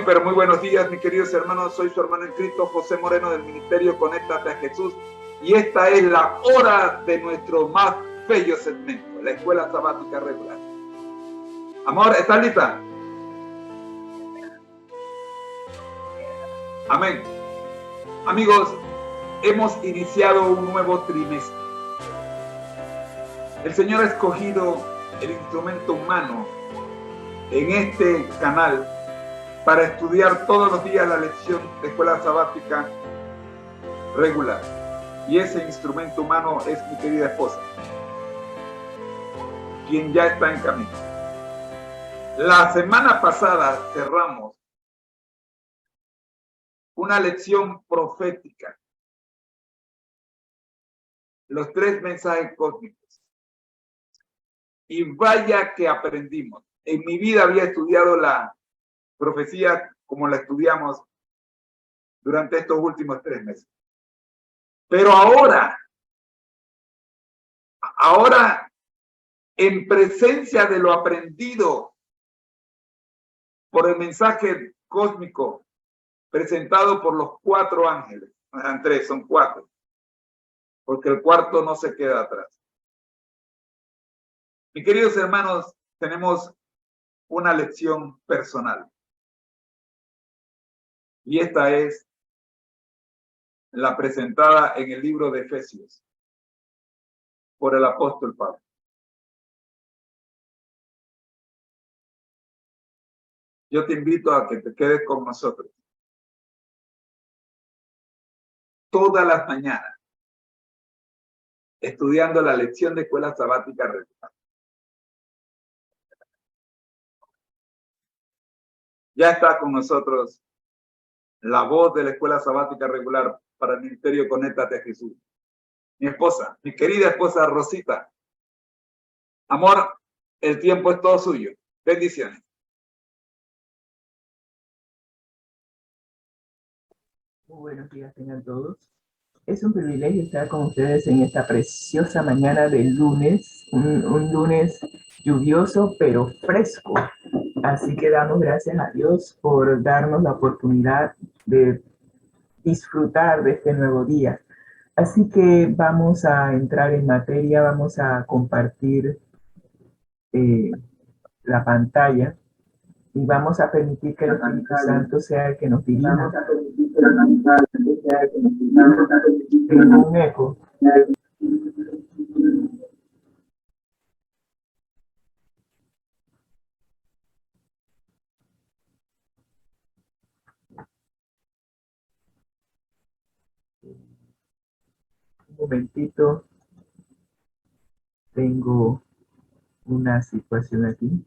Pero muy buenos días, mis queridos hermanos. Soy su hermano en Cristo, José Moreno, del Ministerio Conéctate a Jesús. Y esta es la hora de nuestro más bello segmento, la Escuela Sabática Regular. Amor, ¿estás lista? Amén. Amigos, hemos iniciado un nuevo trimestre. El Señor ha escogido el instrumento humano en este canal para estudiar todos los días la lección de Escuela Sabática Regular. Y ese instrumento humano es mi querida esposa, quien ya está en camino. La semana pasada cerramos una lección profética, los 3 mensajes cósmicos. Y vaya que aprendimos. En mi vida había estudiado la profecía como la estudiamos durante estos últimos 3 meses. Pero ahora, en presencia de lo aprendido por el mensaje cósmico presentado por los 4 ángeles, no eran 3, son 4, porque el cuarto no se queda atrás. Mis queridos hermanos, tenemos una lección personal. Y esta es la presentada en el libro de Efesios por el apóstol Pablo. Yo te invito a que te quedes con nosotros todas las mañanas estudiando la lección de Escuela Sabática Regular. Ya está con nosotros la voz de la Escuela Sabática Regular para el Ministerio Conéctate a Jesús. Mi esposa, mi querida esposa Rosita. Amor, el tiempo es todo suyo. Bendiciones. Muy buenos días tengan todos. Es un privilegio estar con ustedes en esta preciosa mañana del lunes, un lunes lluvioso pero fresco. Así que damos gracias a Dios por darnos la oportunidad de disfrutar de este nuevo día. Así que vamos a entrar en materia, vamos a compartir la pantalla y vamos a permitir que el Espíritu Santo sea el que nos dirija. Tengo un eco. Un momentito. Tengo una situación aquí.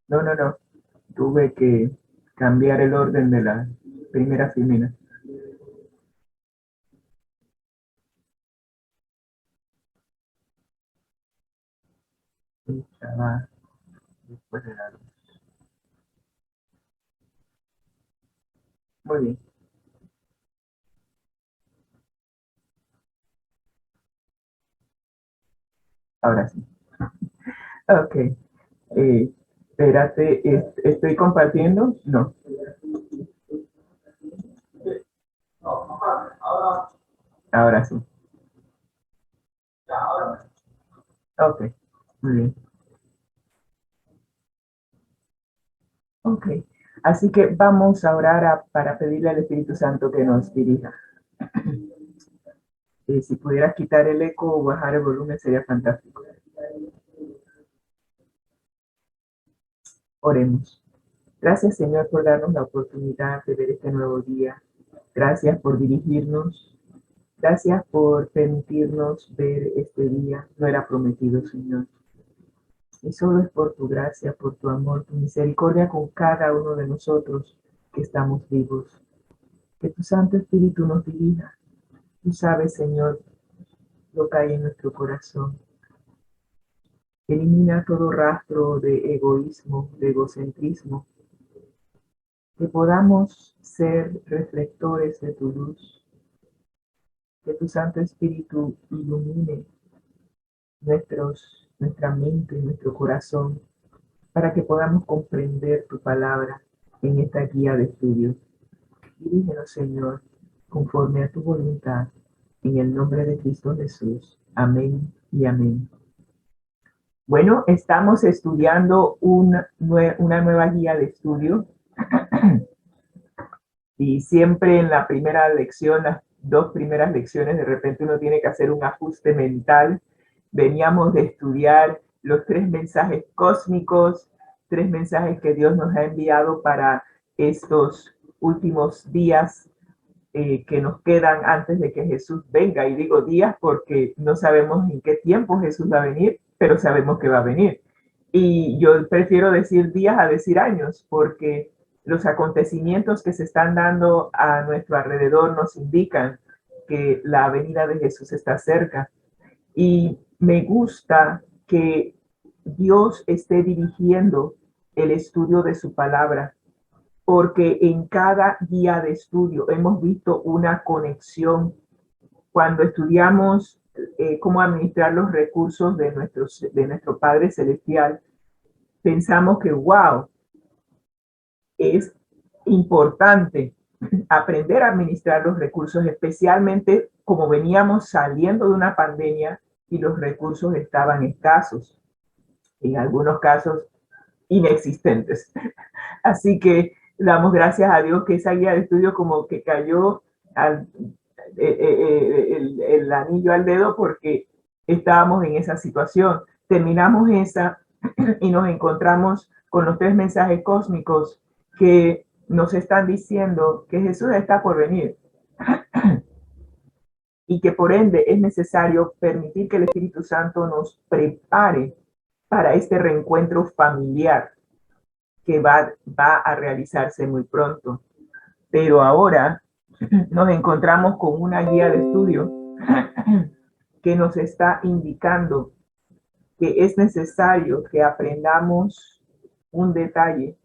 No. Tuve que cambiar el orden de la primera filmina. Ya va después de la luz. Muy bien. Ahora sí. Ok. Espérate, ¿estoy compartiendo? No. Ahora sí. Ok, muy bien. Ok, así que vamos a orar para pedirle al Espíritu Santo que nos dirija. Si pudieras quitar el eco o bajar el volumen sería fantástico. Oremos. Gracias, Señor, por darnos la oportunidad de ver este nuevo día. Gracias por dirigirnos. Gracias por permitirnos ver este día. No era prometido, Señor. Y solo es por tu gracia, por tu amor, tu misericordia con cada uno de nosotros que estamos vivos. Que tu Santo Espíritu nos dirija. Tú sabes, Señor, lo que hay en nuestro corazón. Elimina todo rastro de egoísmo, de egocentrismo. Que podamos ser reflectores de tu luz. Que tu Santo Espíritu ilumine nuestra mente, nuestro corazón, para que podamos comprender tu palabra en esta guía de estudio. Dirígenos, Señor, conforme a tu voluntad, en el nombre de Cristo Jesús. Amén y amén. Bueno, estamos estudiando una nueva guía de estudio y siempre en la primera lección, las dos primeras lecciones, de repente uno tiene que hacer un ajuste mental. Veníamos de estudiar los 3 mensajes cósmicos, 3 mensajes que Dios nos ha enviado para estos últimos días que nos quedan antes de que Jesús venga. Y digo días porque no sabemos en qué tiempo Jesús va a venir, pero sabemos que va a venir. Y yo prefiero decir días a decir años, porque los acontecimientos que se están dando a nuestro alrededor nos indican que la venida de Jesús está cerca. Y me gusta que Dios esté dirigiendo el estudio de su palabra, porque en cada guía de estudio hemos visto una conexión. Cuando estudiamos cómo administrar los recursos de nuestro Padre Celestial, pensamos que, wow, es importante aprender a administrar los recursos, especialmente como veníamos saliendo de una pandemia y los recursos estaban escasos, en algunos casos inexistentes. Así que damos gracias a Dios que esa guía de estudio como que cayó el anillo al dedo, porque estábamos en esa situación. Terminamos esa y nos encontramos con los 3 mensajes cósmicos que nos están diciendo que Jesús está por venir y que por ende es necesario permitir que el Espíritu Santo nos prepare para este reencuentro familiar que va a realizarse muy pronto. Pero ahora nos encontramos con una guía de estudio que nos está indicando que es necesario que aprendamos un detalle,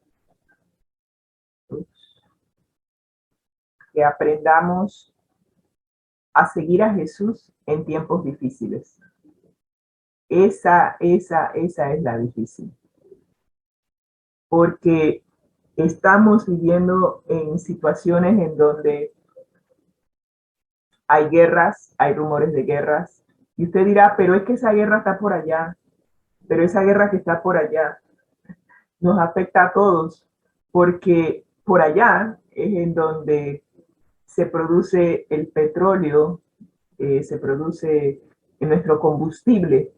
que aprendamos a seguir a Jesús en tiempos difíciles. Esa es la difícil. Porque estamos viviendo en situaciones en donde hay guerras, hay rumores de guerras, y usted dirá, pero es que esa guerra está por allá, pero esa guerra que está por allá nos afecta a todos, porque por allá es en donde se produce el petróleo, se produce en nuestro combustible.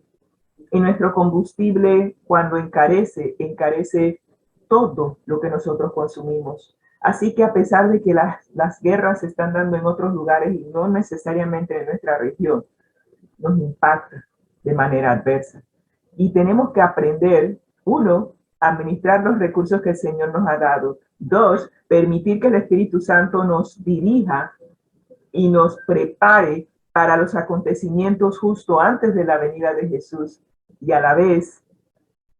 En nuestro combustible, cuando encarece todo lo que nosotros consumimos. Así que a pesar de que las guerras se están dando en otros lugares y no necesariamente en nuestra región, nos impacta de manera adversa. Y tenemos que aprender, 1, administrar los recursos que el Señor nos ha dado. 2, permitir que el Espíritu Santo nos dirija y nos prepare para los acontecimientos justo antes de la venida de Jesús. Y a la vez,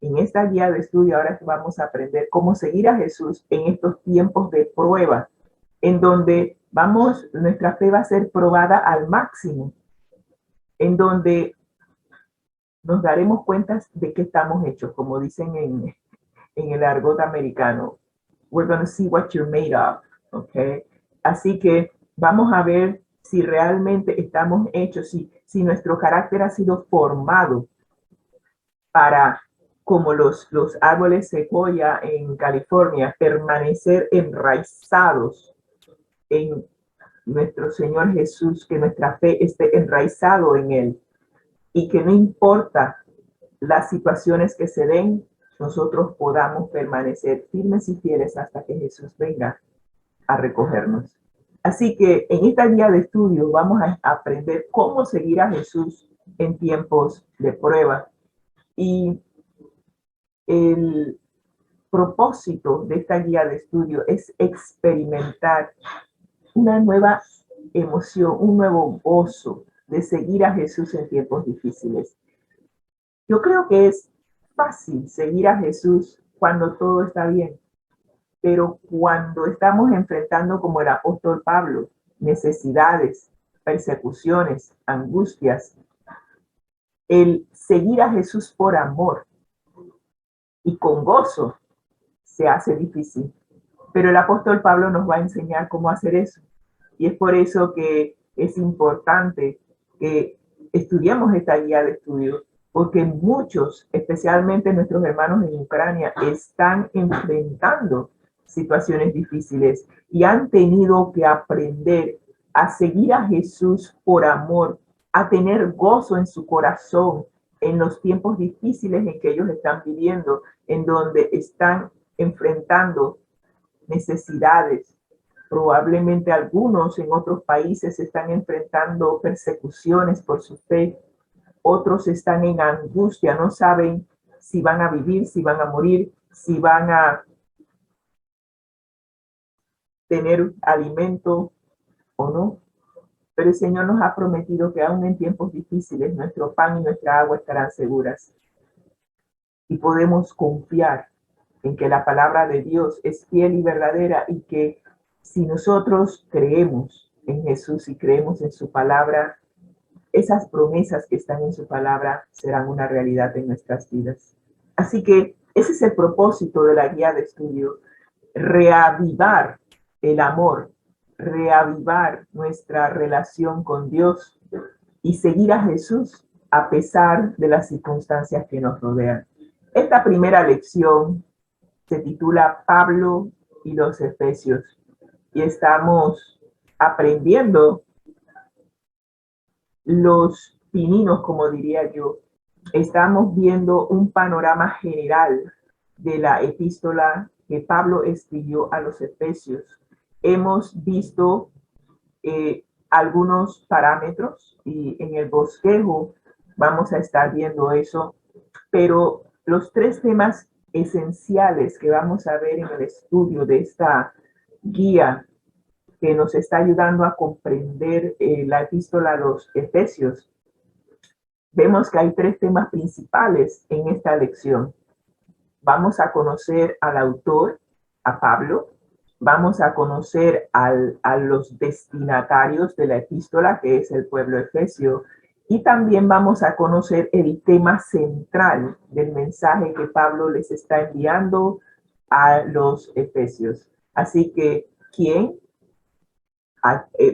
en esta guía de estudio ahora vamos a aprender cómo seguir a Jesús en estos tiempos de prueba, en donde nuestra fe va a ser probada al máximo, en donde nos daremos cuenta de qué estamos hechos, como dicen en el argot americano. We're going to see what you're made of, okay? Así que vamos a ver si realmente estamos hechos, si nuestro carácter ha sido formado para, como los árboles sequoia en California, permanecer enraizados en nuestro Señor Jesús, que nuestra fe esté enraizado en Él y que no importa las situaciones que se den, nosotros podamos permanecer firmes y fieles hasta que Jesús venga a recogernos. Así que en esta guía de estudio vamos a aprender cómo seguir a Jesús en tiempos de prueba. Y el propósito de esta guía de estudio es experimentar una nueva emoción, un nuevo gozo de seguir a Jesús en tiempos difíciles. Yo creo que es fácil seguir a Jesús cuando todo está bien, pero cuando estamos enfrentando, como el apóstol Pablo, necesidades, persecuciones, angustias, el seguir a Jesús por amor y con gozo se hace difícil. Pero el apóstol Pablo nos va a enseñar cómo hacer eso. Y es por eso que es importante que estudiemos esta guía de estudio, porque muchos, especialmente nuestros hermanos en Ucrania, están enfrentando situaciones difíciles y han tenido que aprender a seguir a Jesús por amor, a tener gozo en su corazón en los tiempos difíciles en que ellos están viviendo, en donde están enfrentando necesidades. Probablemente algunos en otros países están enfrentando persecuciones por su fe. Otros están en angustia, no saben si van a vivir, si van a morir, si van a tener alimento o no. Pero el Señor nos ha prometido que aún en tiempos difíciles nuestro pan y nuestra agua estarán seguras. Y podemos confiar en que la palabra de Dios es fiel y verdadera y que si nosotros creemos en Jesús y creemos en su palabra, esas promesas que están en su palabra serán una realidad en nuestras vidas. Así que ese es el propósito de la guía de estudio, reavivar el amor, reavivar nuestra relación con Dios y seguir a Jesús a pesar de las circunstancias que nos rodean. Esta primera lección se titula Pablo y los Efesios y estamos aprendiendo los pininos, como diría yo. Estamos viendo un panorama general de la epístola que Pablo escribió a los Efesios. Hemos visto algunos parámetros y en el bosquejo vamos a estar viendo eso, pero los tres temas esenciales que vamos a ver en el estudio de esta guía que nos está ayudando a comprender la epístola a los Efesios. Vemos que hay tres temas principales en esta lección. Vamos a conocer al autor, a Pablo. Vamos a conocer a los destinatarios de la epístola, que es el pueblo efesio. Y también vamos a conocer el tema central del mensaje que Pablo les está enviando a los efesios. Así que,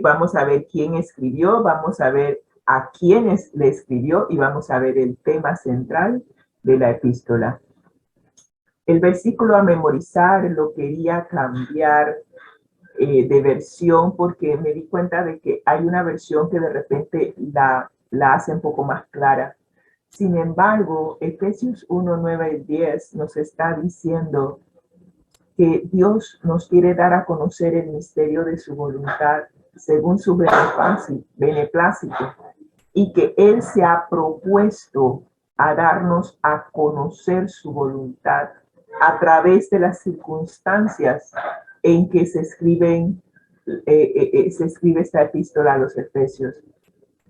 vamos a ver quién escribió, vamos a ver a quiénes le escribió y vamos a ver el tema central de la epístola. El versículo a memorizar lo quería cambiar de versión porque me di cuenta de que hay una versión que de repente la hace un poco más clara. Sin embargo, Efesios 1, 9 y 10 nos está diciendo que Dios nos quiere dar a conocer el misterio de su voluntad según su beneplácito y que Él se ha propuesto a darnos a conocer su voluntad a través de las circunstancias en que se escribe esta epístola a los Efesios.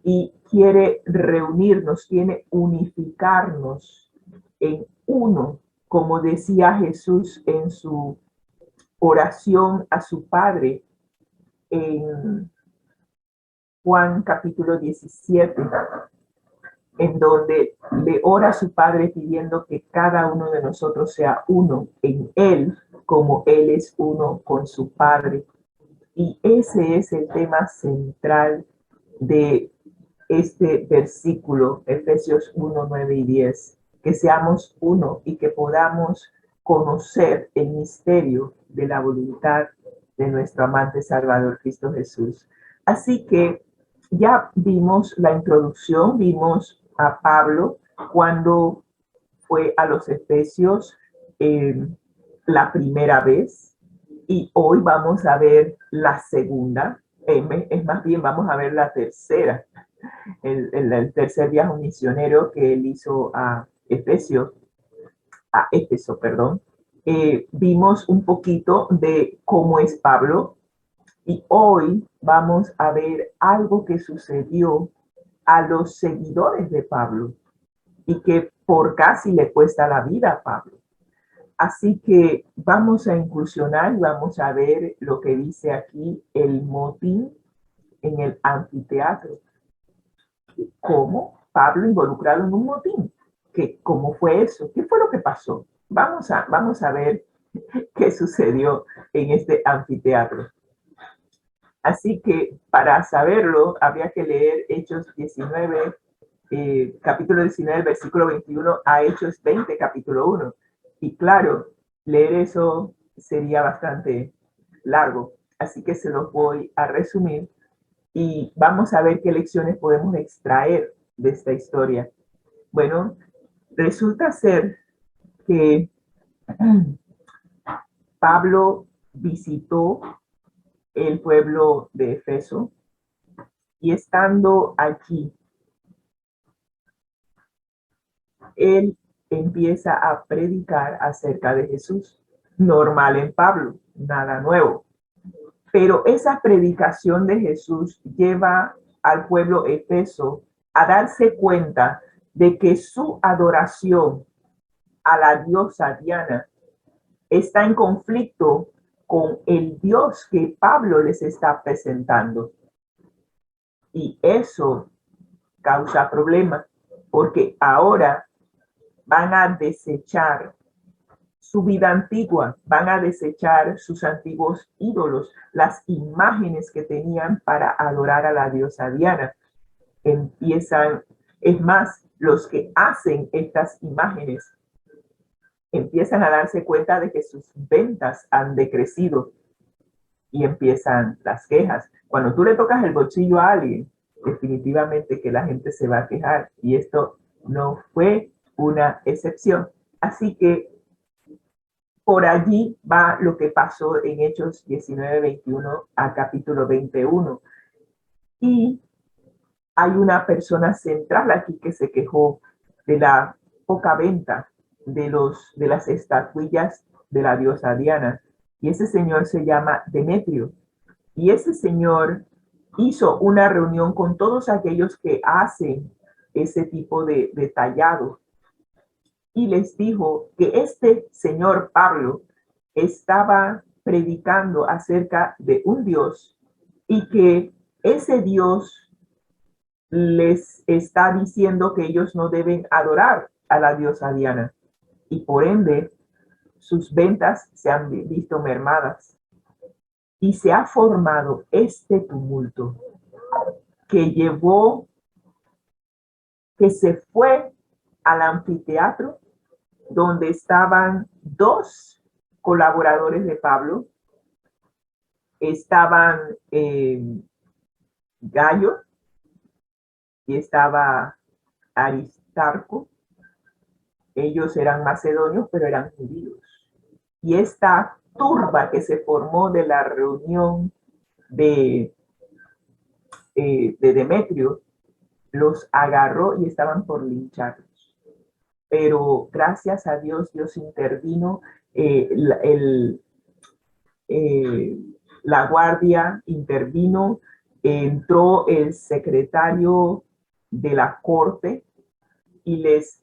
Y quiere reunirnos, quiere unificarnos en uno, como decía Jesús en su oración a su Padre en Juan capítulo 17, en donde le ora a su Padre pidiendo que cada uno de nosotros sea uno en Él, como Él es uno con su Padre. Y ese es el tema central de este versículo, Efesios 1, 9 y 10, que seamos uno y que podamos conocer el misterio de la voluntad de nuestro amante Salvador Cristo Jesús. Así que ya vimos la introducción, vimos a Pablo cuando fue a los Efesios la primera vez y hoy vamos a ver la segunda, es más bien vamos a ver la tercera, el tercer viaje misionero que él hizo a Éfeso, perdón. Vimos un poquito de cómo es Pablo y hoy vamos a ver algo que sucedió a los seguidores de Pablo y que por casi le cuesta la vida a Pablo. Así que vamos a incursionar y vamos a ver lo que dice aquí el motín en el anfiteatro. Cómo Pablo involucrado en un motín. ¿Cómo fue eso? ¿Qué fue lo que pasó? Vamos a ver qué sucedió en este anfiteatro. Así que para saberlo, habría que leer Hechos 19, capítulo 19, versículo 21 a Hechos 20, capítulo 1. Y claro, leer eso sería bastante largo, así que se los voy a resumir y vamos a ver qué lecciones podemos extraer de esta historia. Bueno, resulta ser que Pablo visitó el pueblo de Efeso y estando allí, él empieza a predicar acerca de Jesús. Normal en Pablo, nada nuevo. Pero esa predicación de Jesús lleva al pueblo efeso a darse cuenta de que su adoración a la diosa Diana está en conflicto con el Dios que Pablo les está presentando. Y eso causa problemas, porque ahora van a desechar su vida antigua, van a desechar sus antiguos ídolos, las imágenes que tenían para adorar a la diosa Diana. Empiezan, es más, los que hacen estas imágenes empiezan a darse cuenta de que sus ventas han decrecido y empiezan las quejas. Cuando tú le tocas el bolsillo a alguien, definitivamente que la gente se va a quejar y esto no fue una excepción. Así que por allí va lo que pasó en Hechos 19, 21 a capítulo 21. Y hay una persona central aquí que se quejó de la poca venta de las estatuillas de la diosa Diana. Y ese señor se llama Demetrio. Y ese señor hizo una reunión con todos aquellos que hacen ese tipo de tallado y les dijo que este señor Pablo estaba predicando acerca de un Dios y que ese Dios les está diciendo que ellos no deben adorar a la diosa Diana y por ende sus ventas se han visto mermadas y se ha formado este tumulto que se fue al anfiteatro donde estaban dos colaboradores de Pablo, estaban Gallo y estaba Aristarco. Ellos eran macedonios, pero eran judíos. Y esta turba que se formó de la reunión de Demetrio los agarró y estaban por lincharlos. Pero gracias a Dios, Dios intervino, la guardia intervino, entró el secretario de la corte y les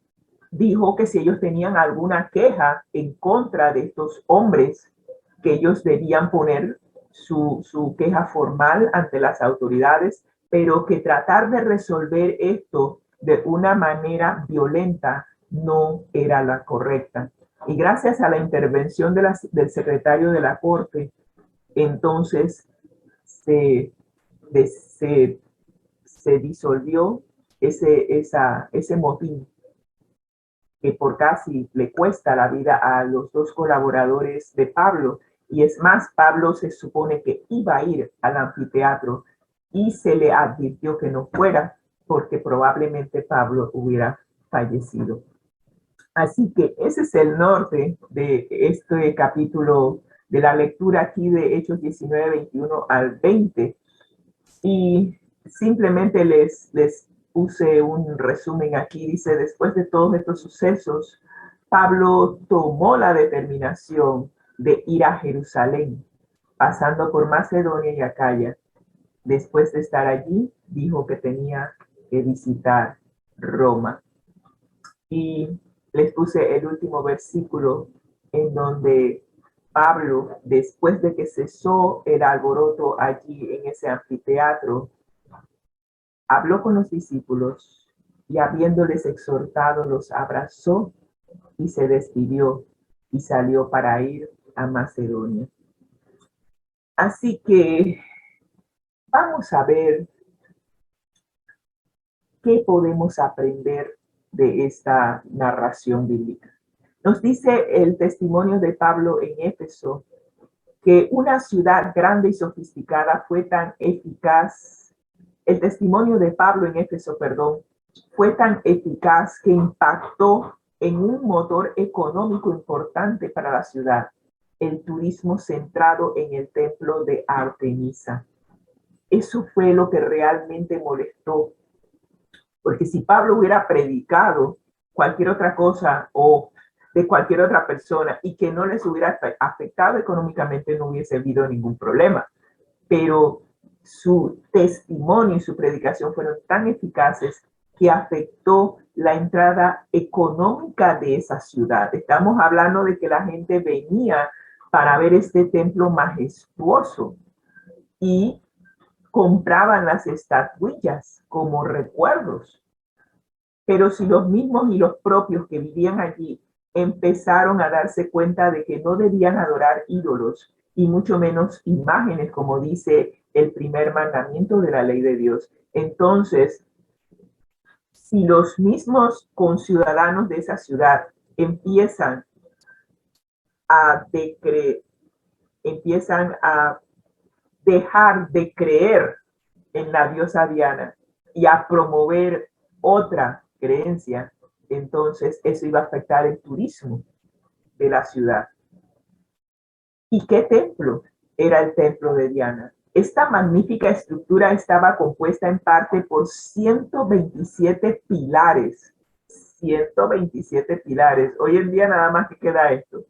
dijo que si ellos tenían alguna queja en contra de estos hombres, que ellos debían poner su queja formal ante las autoridades, pero que tratar de resolver esto de una manera violenta no era la correcta. Y gracias a la intervención del secretario de la corte, entonces se disolvió ese motín que por casi le cuesta la vida a los dos colaboradores de Pablo. Y es más, Pablo se supone que iba a ir al anfiteatro y se le advirtió que no fuera porque probablemente Pablo hubiera fallecido. Así que ese es el norte de este capítulo, de la lectura aquí de Hechos 19, 21 al 20. Y simplemente les puse un resumen aquí. Dice, después de todos estos sucesos, Pablo tomó la determinación de ir a Jerusalén, pasando por Macedonia y Acaya. Después de estar allí, dijo que tenía que visitar Roma. Y les puse el último versículo en donde Pablo, después de que cesó el alboroto allí en ese anfiteatro, habló con los discípulos y habiéndoles exhortado, los abrazó y se despidió y salió para ir a Macedonia. Así que vamos a ver qué podemos aprender de esta narración bíblica. Nos dice el testimonio de Pablo en Éfeso que una ciudad grande y sofisticada fue tan eficaz, el testimonio de Pablo en Éfeso, fue tan eficaz que impactó en un motor económico importante para la ciudad, el turismo centrado en el templo de Artemisa. Eso fue lo que realmente molestó, porque si Pablo hubiera predicado cualquier otra cosa o de cualquier otra persona y que no les hubiera afectado económicamente, no hubiese habido ningún problema. Pero su testimonio y su predicación fueron tan eficaces que afectó la entrada económica de esa ciudad. Estamos hablando de que la gente venía para ver este templo majestuoso y compraban las estatuillas como recuerdos. Pero si los mismos y los propios que vivían allí empezaron a darse cuenta de que no debían adorar ídolos y mucho menos imágenes, como dice el primer mandamiento de la ley de Dios, entonces, si los mismos conciudadanos de esa ciudad empiezan a dejar de creer en la diosa Diana y a promover otra creencia, entonces eso iba a afectar el turismo de la ciudad. ¿Y qué templo era el templo de Diana? Esta magnífica estructura estaba compuesta en parte por 127 pilares. 127 pilares. Hoy en día nada más que queda esto.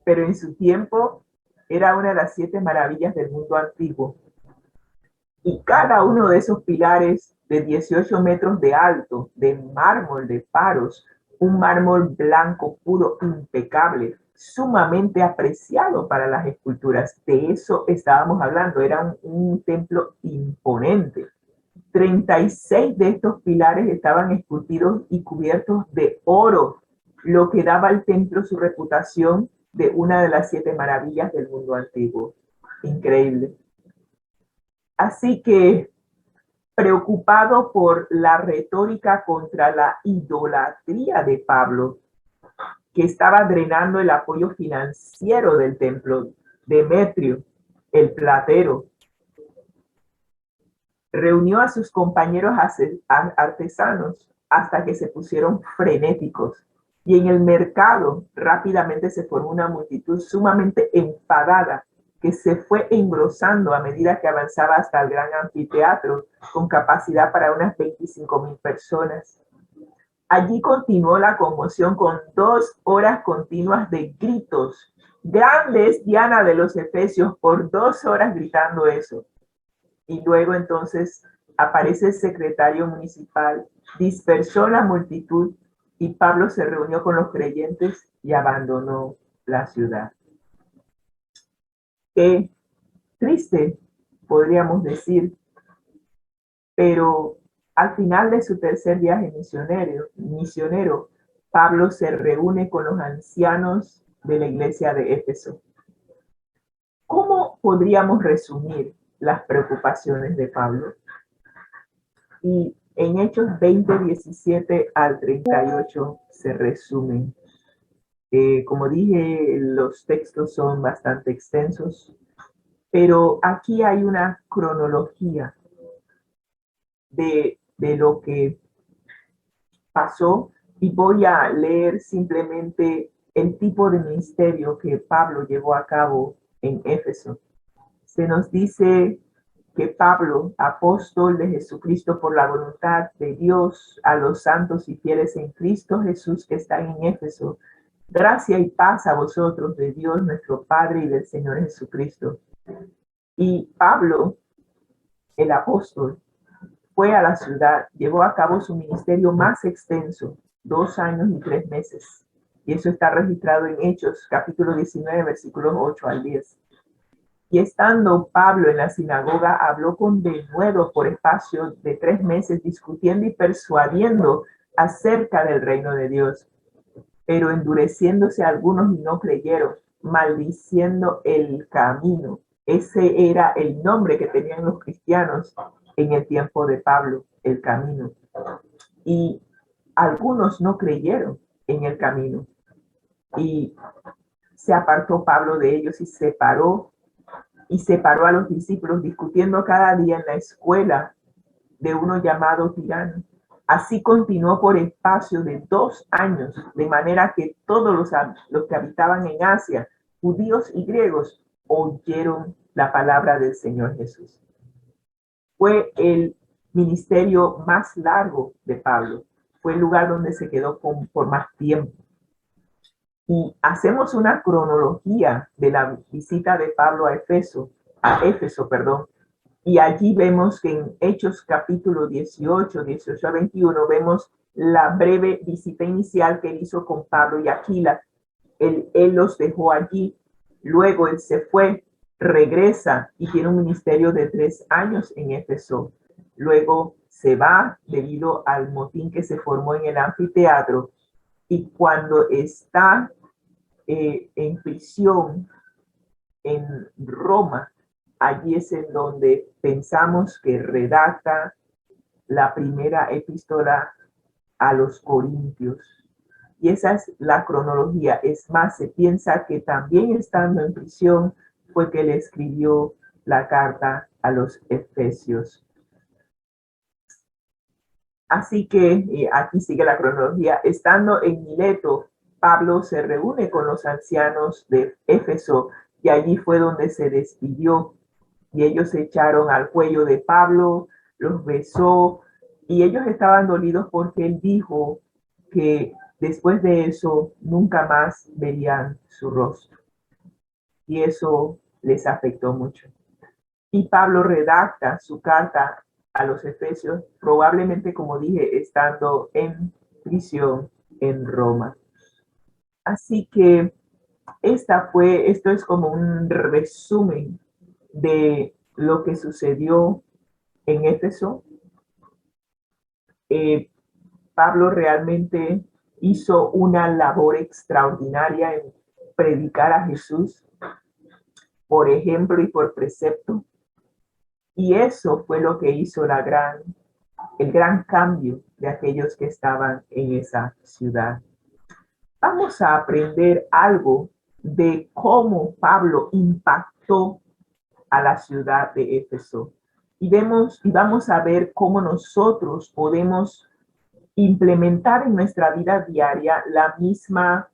Pero en su tiempo era una de las 7 maravillas del mundo antiguo. Y cada uno de esos pilares de 18 metros de alto, de mármol de Paros, un mármol blanco, puro, impecable, sumamente apreciado para las esculturas. De eso estábamos hablando, era un templo imponente. 36 de estos pilares estaban esculpidos y cubiertos de oro, lo que daba al templo su reputación de una de las 7 maravillas del mundo antiguo. Increíble. Así que, preocupado por la retórica contra la idolatría de Pablo, que estaba drenando el apoyo financiero del templo, Demetrio, el platero, reunió a sus compañeros artesanos hasta que se pusieron frenéticos. Y en el mercado rápidamente se formó una multitud sumamente enfadada que se fue engrosando a medida que avanzaba hasta el gran anfiteatro con capacidad para unas 25,000 personas. Allí continuó la conmoción con 2 horas continuas de gritos. Grande es Diana de los Efesios, por 2 horas gritando eso. Y luego entonces aparece el secretario municipal, dispersó la multitud y Pablo se reunió con los creyentes y abandonó la ciudad. Qué triste, podríamos decir, pero al final de su tercer viaje misionero, Pablo se reúne con los ancianos de la iglesia de Éfeso. ¿Cómo podríamos resumir las preocupaciones de Pablo? Y en Hechos 20, 17 al 38 se resumen. Como dije, los textos son bastante extensos, pero aquí hay una cronología de lo que pasó y voy a leer simplemente el tipo de ministerio que Pablo llevó a cabo en Éfeso. Se nos dice que Pablo, apóstol de Jesucristo por la voluntad de Dios, a los santos y fieles en Cristo Jesús que están en Éfeso, gracia y paz a vosotros de Dios nuestro Padre y del Señor Jesucristo. Y Pablo, el apóstol, fue a la ciudad, llevó a cabo su ministerio más extenso, 2 años y 3 meses. Y eso está registrado en Hechos, capítulo 19, versículos 8 al 10. Y estando Pablo en la sinagoga, habló con denuedo por espacio de 3 meses, discutiendo y persuadiendo acerca del reino de Dios. Pero endureciéndose algunos y no creyeron, maldiciendo el camino. Ese era el nombre que tenían los cristianos en el tiempo de Pablo, el camino. Y algunos no creyeron en el camino. Y se apartó Pablo de ellos y separó a los discípulos, discutiendo cada día en la escuela de uno llamado Tirano. Así continuó por espacio de 2 años, de manera que todos los que habitaban en Asia, judíos y griegos, oyeron la palabra del Señor Jesús. Fue el ministerio más largo de Pablo. Fue el lugar donde se quedó por más tiempo. Y hacemos una cronología de la visita de Pablo a Éfeso, y allí vemos que en Hechos capítulo 18 a 21, vemos la breve visita inicial que él hizo con Pablo y Aquila. Él los dejó allí, luego él se fue, regresa y tiene un ministerio de 3 años en Éfeso. Luego se va debido al motín que se formó en el anfiteatro, y cuando está en prisión en Roma, allí es en donde pensamos que redacta la primera epístola a los Corintios. Y esa es la cronología. Es más, se piensa que también estando en prisión fue que le escribió la carta a los Efesios. Así que aquí sigue la cronología. Estando en Mileto, Pablo se reúne con los ancianos de Éfeso y allí fue donde se despidió. Y ellos se echaron al cuello de Pablo, los besó, y ellos estaban dolidos porque él dijo que después de eso nunca más verían su rostro. Y eso les afectó mucho. Y Pablo redacta su carta a los Efesios, probablemente, como dije, estando en prisión en Roma. Así que esto es como un resumen de lo que sucedió en Éfeso. Pablo realmente hizo una labor extraordinaria en predicar a Jesús por ejemplo y por precepto. Y eso fue lo que hizo el gran cambio de aquellos que estaban en esa ciudad. Vamos a aprender algo de cómo Pablo impactó a la ciudad de Éfeso. Y vamos a ver cómo nosotros podemos implementar en nuestra vida diaria la misma,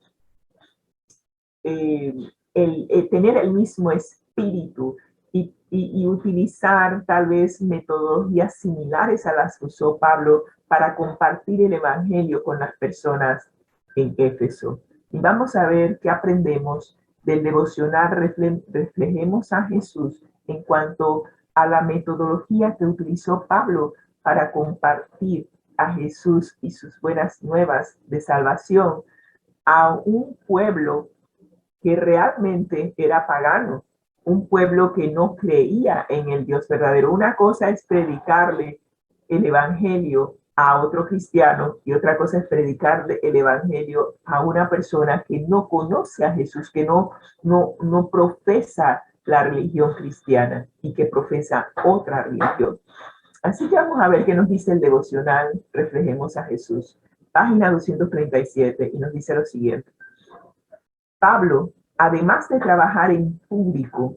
tener el mismo espíritu y utilizar tal vez metodologías similares a las que usó Pablo para compartir el evangelio con las personas en Éfeso. Y vamos a ver qué aprendemos del devocional Reflejemos a Jesús en cuanto a la metodología que utilizó Pablo para compartir a Jesús y sus buenas nuevas de salvación a un pueblo que realmente era pagano, un pueblo que no creía en el Dios verdadero. Una cosa es predicarle el evangelio a otro cristiano y otra cosa es predicarle el evangelio a una persona que no conoce a Jesús, que no profesa la religión cristiana y que profesa otra religión. Así que vamos a ver qué nos dice el devocional Reflejemos a Jesús, página 237, y nos dice lo siguiente. Pablo, además de trabajar en público,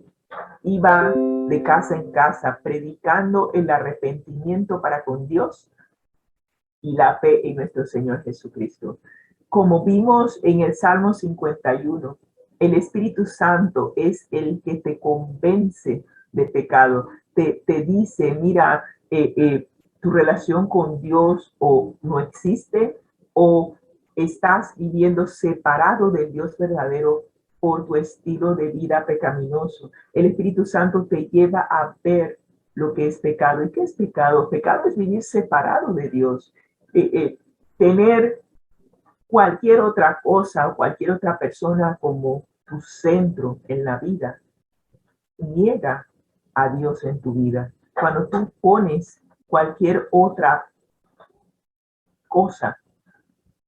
iba de casa en casa predicando el arrepentimiento para con Dios y la fe en nuestro Señor Jesucristo. Como vimos en el Salmo 51, el Espíritu Santo es el que te convence de pecado, te dice, mira, tu relación con Dios o no existe o estás viviendo separado del Dios verdadero por tu estilo de vida pecaminoso. El Espíritu Santo te lleva a ver lo que es pecado. ¿Y qué es pecado? Pecado es vivir separado de Dios. Tener cualquier otra cosa o cualquier otra persona como tu centro en la vida. niega a Dios en tu vida, cuando tú pones cualquier otra cosa,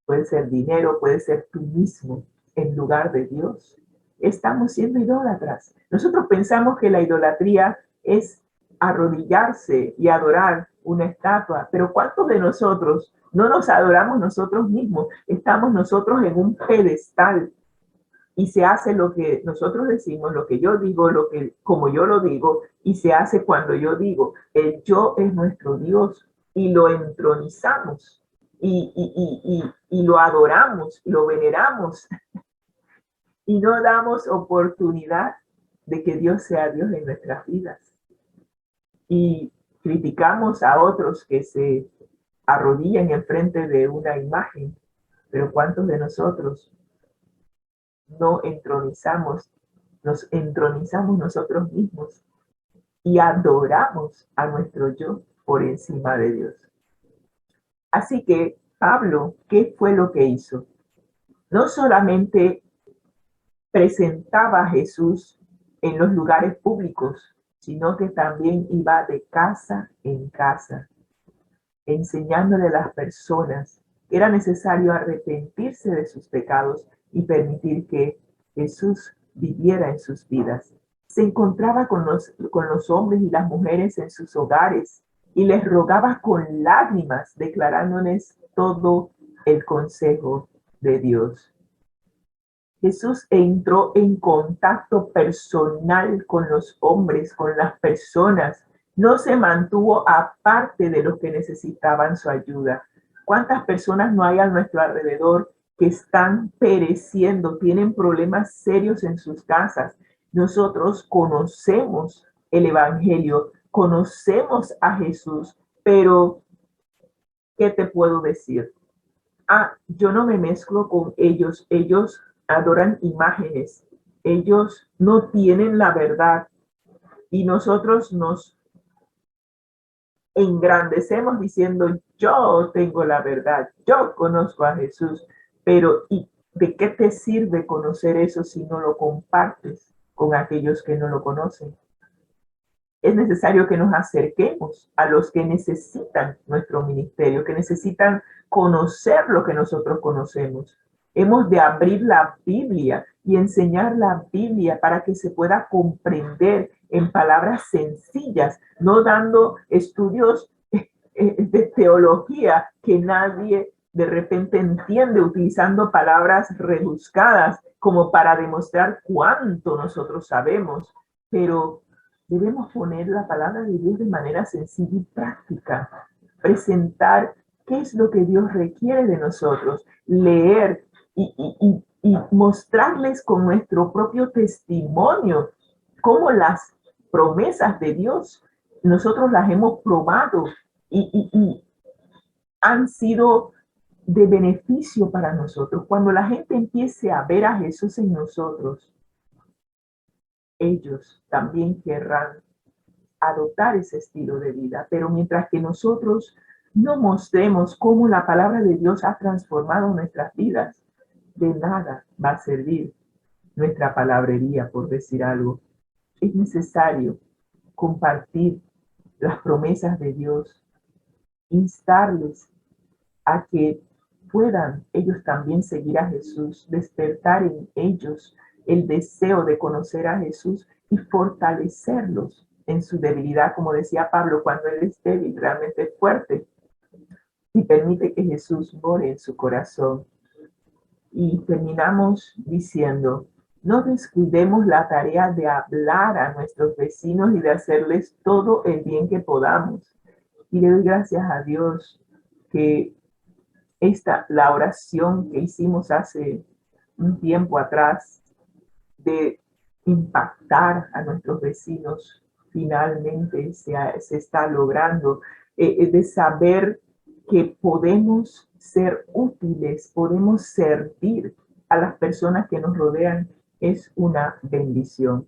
puede ser dinero, puede ser tú mismo, en lugar de Dios, estamos siendo idólatras. Nosotros pensamos que la idolatría es arrodillarse y adorar una estatua, pero ¿cuántos de nosotros no nos adoramos nosotros mismos? Estamos nosotros en un pedestal y se hace lo que nosotros decimos, lo que yo digo, lo que como yo lo digo, y se hace cuando yo digo. El yo es nuestro Dios y lo entronizamos y lo adoramos, lo veneramos y no damos oportunidad de que Dios sea Dios en nuestras vidas. Y criticamos a otros que se arrodillan enfrente de una imagen, pero ¿cuántos de nosotros no nos entronizamos nosotros mismos y adoramos a nuestro yo por encima de Dios? Así que Pablo, ¿qué fue lo que hizo? No solamente presentaba a Jesús en los lugares públicos, sino que también iba de casa en casa, enseñándole a las personas que era necesario arrepentirse de sus pecados y permitir que Jesús viviera en sus vidas. Se encontraba con los hombres y las mujeres en sus hogares y les rogaba con lágrimas, declarándoles todo el consejo de Dios. Jesús entró en contacto personal con los hombres, con las personas. No se mantuvo aparte de los que necesitaban su ayuda. ¿Cuántas personas no hay a nuestro alrededor que están pereciendo, tienen problemas serios en sus casas? Nosotros conocemos el Evangelio, conocemos a Jesús, pero ¿qué te puedo decir? Yo no me mezclo con ellos. Ellos adoran imágenes. Ellos no tienen la verdad. Y nosotros nos engrandecemos diciendo, yo tengo la verdad, yo conozco a Jesús. Pero ¿y de qué te sirve conocer eso si no lo compartes con aquellos que no lo conocen? Es necesario que nos acerquemos a los que necesitan nuestro ministerio, que necesitan conocer lo que nosotros conocemos. Hemos de abrir la Biblia y enseñar la Biblia para que se pueda comprender en palabras sencillas, no dando estudios de teología que nadie de repente entiende, utilizando palabras rebuscadas como para demostrar cuánto nosotros sabemos, pero debemos poner la palabra de Dios de manera sencilla y práctica, presentar qué es lo que Dios requiere de nosotros, leer y mostrarles con nuestro propio testimonio cómo las promesas de Dios nosotros las hemos probado y han sido de beneficio para nosotros. Cuando la gente empiece a ver a Jesús en nosotros, ellos también querrán adoptar ese estilo de vida. Pero mientras que nosotros no mostremos cómo la palabra de Dios ha transformado nuestras vidas, de nada va a servir nuestra palabrería, por decir algo. Es necesario compartir las promesas de Dios, instarles a que puedan ellos también seguir a Jesús, despertar en ellos el deseo de conocer a Jesús y fortalecerlos en su debilidad, como decía Pablo, cuando él es débil, realmente fuerte, y permite que Jesús more en su corazón. Y terminamos diciendo, no descuidemos la tarea de hablar a nuestros vecinos y de hacerles todo el bien que podamos. Y le doy gracias a Dios que la oración que hicimos hace un tiempo atrás de impactar a nuestros vecinos finalmente se está logrando, de saber que podemos ser útiles, podemos servir a las personas que nos rodean, es una bendición.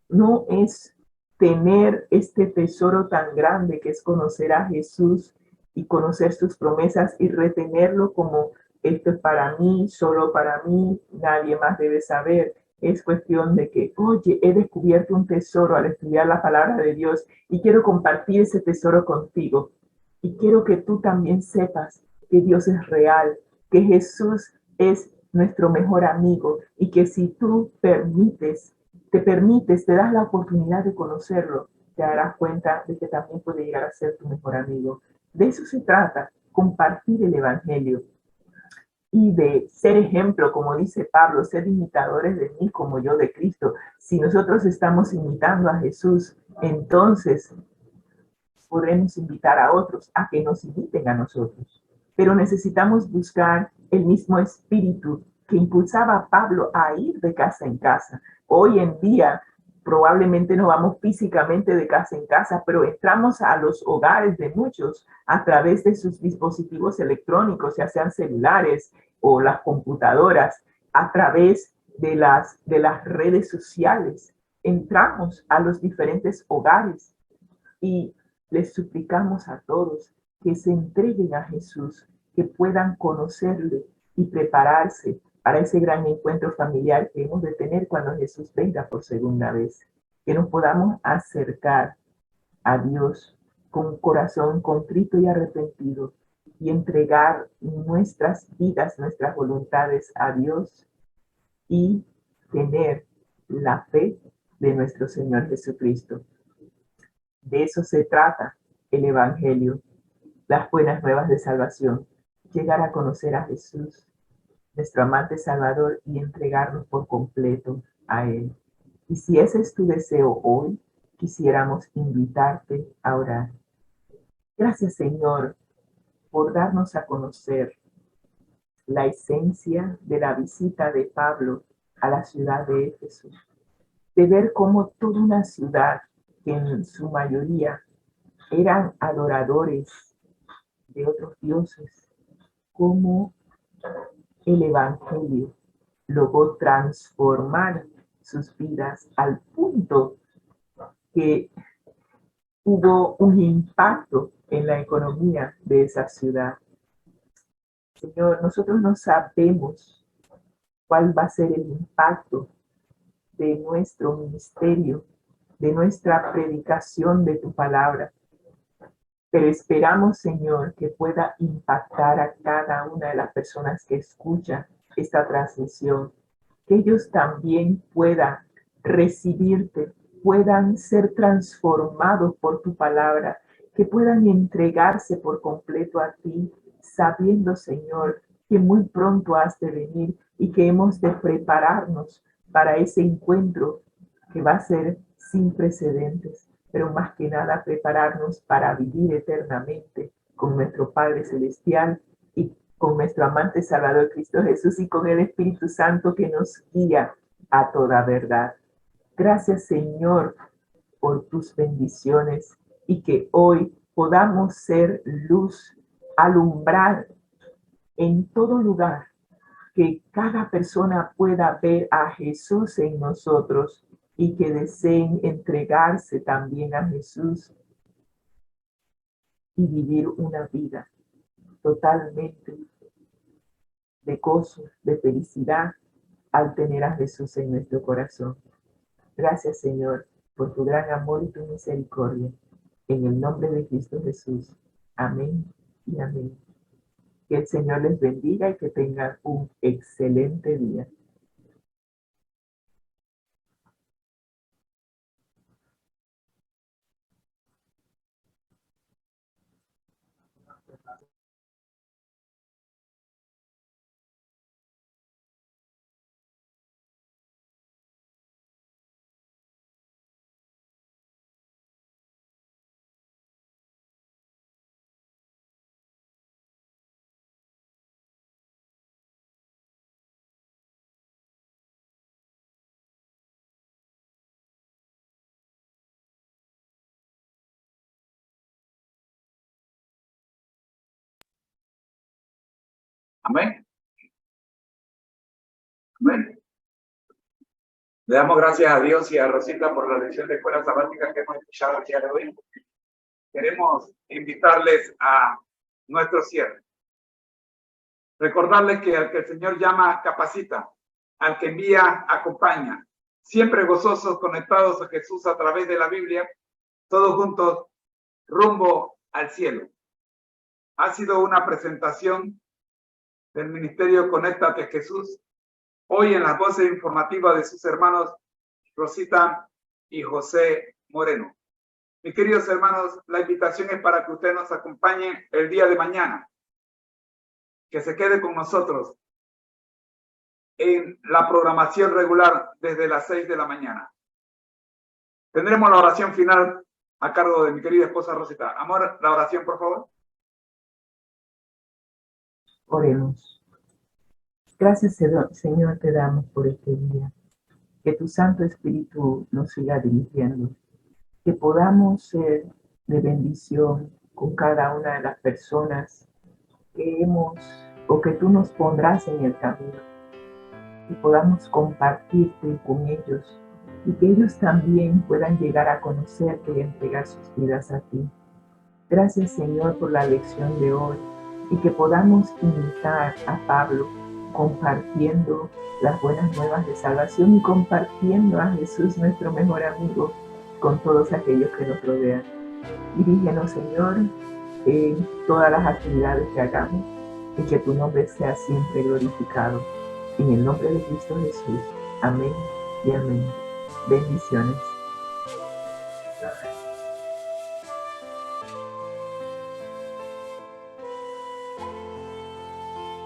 No es tener este tesoro tan grande que es conocer a Jesús y conocer sus promesas y retenerlo como esto es para mí, solo para mí, nadie más debe saber. Es cuestión de que, oye, he descubierto un tesoro al estudiar la palabra de Dios y quiero compartir ese tesoro contigo. Y quiero que tú también sepas que Dios es real, que Jesús es nuestro mejor amigo y que si tú te das la oportunidad de conocerlo, te darás cuenta de que también puede llegar a ser tu mejor amigo. De eso se trata, compartir el Evangelio y de ser ejemplo, como dice Pablo, ser imitadores de mí como yo de Cristo. Si nosotros estamos imitando a Jesús, entonces podremos invitar a otros a que nos imiten a nosotros. Pero necesitamos buscar el mismo espíritu que impulsaba a Pablo a ir de casa en casa. Hoy en día probablemente no vamos físicamente de casa en casa, pero entramos a los hogares de muchos a través de sus dispositivos electrónicos, ya sean celulares o las computadoras, a través de las redes sociales. Entramos a los diferentes hogares y les suplicamos a todos que se entreguen a Jesús, que puedan conocerle y prepararse para ese gran encuentro familiar que hemos de tener cuando Jesús venga por segunda vez. Que nos podamos acercar a Dios con un corazón contrito y arrepentido y entregar nuestras vidas, nuestras voluntades a Dios y tener la fe de nuestro Señor Jesucristo. De eso se trata el Evangelio, las buenas nuevas de salvación, llegar a conocer a Jesús, nuestro amante Salvador, y entregarnos por completo a Él. Y si ese es tu deseo hoy, quisiéramos invitarte a orar. Gracias, Señor, por darnos a conocer la esencia de la visita de Pablo a la ciudad de Éfeso, de ver cómo toda una ciudad, que en su mayoría eran adoradores de otros dioses, como el Evangelio logró transformar sus vidas al punto que hubo un impacto en la economía de esa ciudad. Señor, nosotros no sabemos cuál va a ser el impacto de nuestro ministerio, de nuestra predicación de tu palabra, pero esperamos, Señor, que pueda impactar a cada una de las personas que escuchan esta transmisión, que ellos también puedan recibirte, puedan ser transformados por tu palabra, que puedan entregarse por completo a ti, sabiendo, Señor, que muy pronto has de venir y que hemos de prepararnos para ese encuentro que va a ser sin precedentes, pero más que nada prepararnos para vivir eternamente con nuestro Padre Celestial y con nuestro amante Salvador Cristo Jesús y con el Espíritu Santo que nos guía a toda verdad. Gracias, Señor, por tus bendiciones y que hoy podamos ser luz, alumbrar en todo lugar, que cada persona pueda ver a Jesús en nosotros y que deseen entregarse también a Jesús y vivir una vida totalmente de gozo, de felicidad al tener a Jesús en nuestro corazón. Gracias, Señor, por tu gran amor y tu misericordia. En el nombre de Cristo Jesús. Amén y amén. Que el Señor les bendiga y que tengan un excelente día. Amén. Amén. Le damos gracias a Dios y a Rosita por la lección de escuela sabática que hemos escuchado el día de hoy. Queremos invitarles a nuestro cierre. Recordarles que el Señor llama capacita al que envía, acompaña. Siempre gozosos, conectados a Jesús a través de la Biblia, todos juntos, rumbo al cielo. Ha sido una presentación del Ministerio Conéctate Jesús, hoy en las voces informativas de sus hermanos Rosita y José Moreno. Mis queridos hermanos, la invitación es para que usted nos acompañe el día de mañana, que se quede con nosotros en la programación regular desde las 6 de la mañana. Tendremos la oración final a cargo de mi querida esposa Rosita. Amor, la oración, por favor. Oremos. Gracias, Señor, te damos por este día. Que tu Santo Espíritu nos siga dirigiendo. Que podamos ser de bendición con cada una de las personas que hemos o que tú nos pondrás en el camino. Que podamos compartirte con ellos y que ellos también puedan llegar a conocerte y entregar sus vidas a ti. Gracias, Señor, por la lección de hoy y que podamos imitar a Pablo compartiendo las buenas nuevas de salvación y compartiendo a Jesús, nuestro mejor amigo, con todos aquellos que nos rodean. Dirígenos, Señor, en todas las actividades que hagamos y que tu nombre sea siempre glorificado. En el nombre de Cristo Jesús. Amén y amén. Bendiciones.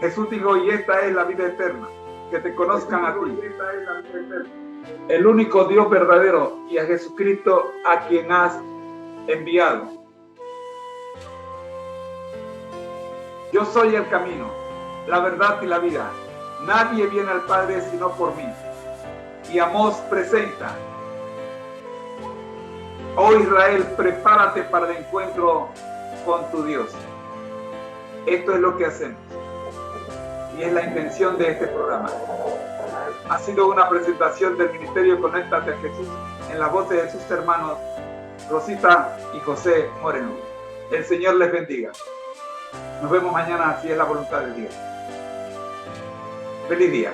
Jesús dijo, y esta es la vida eterna, que te conozcan a ti, el único Dios verdadero, y a Jesucristo a quien has enviado. Yo soy el camino, la verdad y la vida. Nadie viene al Padre sino por mí. Y Amós presenta: oh Israel, prepárate para el encuentro con tu Dios. Esto es lo que hacemos. Y es la intención de este programa. Ha sido una presentación del Ministerio Conéctate a Jesús en las voces de sus hermanos Rosita y José Moreno. El Señor les bendiga. Nos vemos mañana, si es la voluntad de Dios. Feliz día.